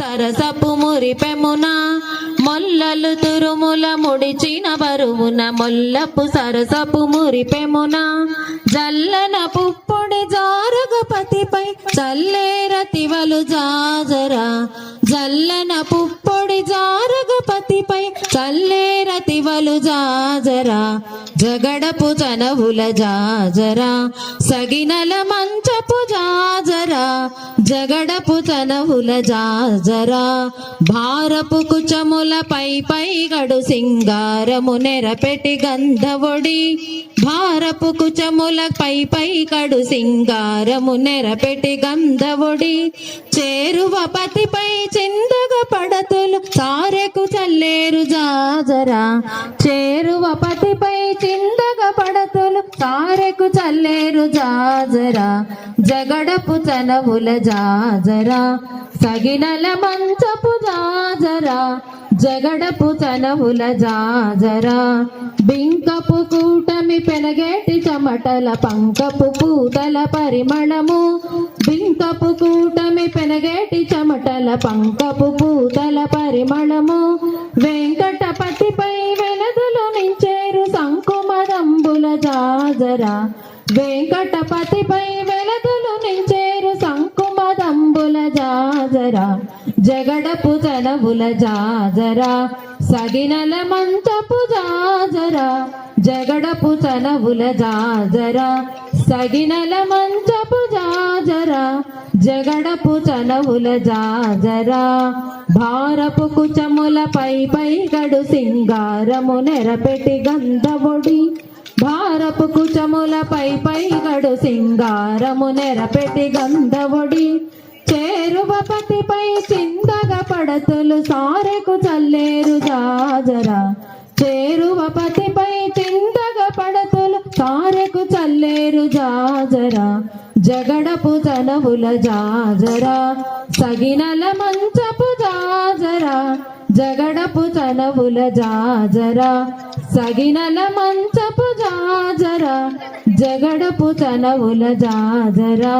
సరసపు మురిపెమున మొల్లలు తురుముల ముడిచిన బరువున మొల్లపు సరసపు మురిపెమున జల్లన పుప్పొడి జారగపతిపై చల్లేరతివలు జాజరా జల్లన పుప్పొడి జారగపతిపై చల్లేరతివలు జాజరా జగడపు చనవుల జాజరా సగినల మంచపు జాజరా జగడపు చనవుల జాజరా భారపు కుచముల పై గడు సింగారము నెరపెటి గంధవొడి భారపు కుచముల పై కడు సింగారము నెరపెటి గంధవొడి చేరువ పతిపై చిందగ పడతులు సారెకు చల్లేరు జాజరా చేరువ పతిపై చిందగ పడతులు సారెకు చల్లేరు జాజరా జగడపు చనవుల జాజరా సగినల మంచపు జాజరా జగడపు చనవుల జాజరా బింకపు కూటమి పెనగేటి చెమటల పంకపు పూతల పరిమళము బింకపు కూటమి పెనగేటి చెమటల పంకపు పూతల పరిమళము వెంకటపతిపై వెలదులు మించేరు సంకుమదంబుల జాజరా వెంకటపతిపై వెలదులు నించేరు సంకుమదంబుల జాజరా జగడపు చనవుల జాజరా సగినల మంచపు జాజరా జగడపు చనవుల జాజరా సగినల మంచపు జాజరా జగడపు చనవుల జాజరా భారపు కుచముల పై గడు సింగారము నెరపెటి గంధవొడి భారపు కుచముల పై గడు సింగారము నెరపెటి గంధవొడి చేరువ పతిపై చిందగ పడతులు సారెకు చల్లేరు జాజరా చేరువ పతిపై చిందగ పడతులు సారెకు చల్లేరు జాజరా జగడపు చనవుల జాజరా సగినల మంచపు జాజరా జగడపు చనవుల జాజరా సగినల మంచపు జాజరా జగడపు చనవుల జాజరా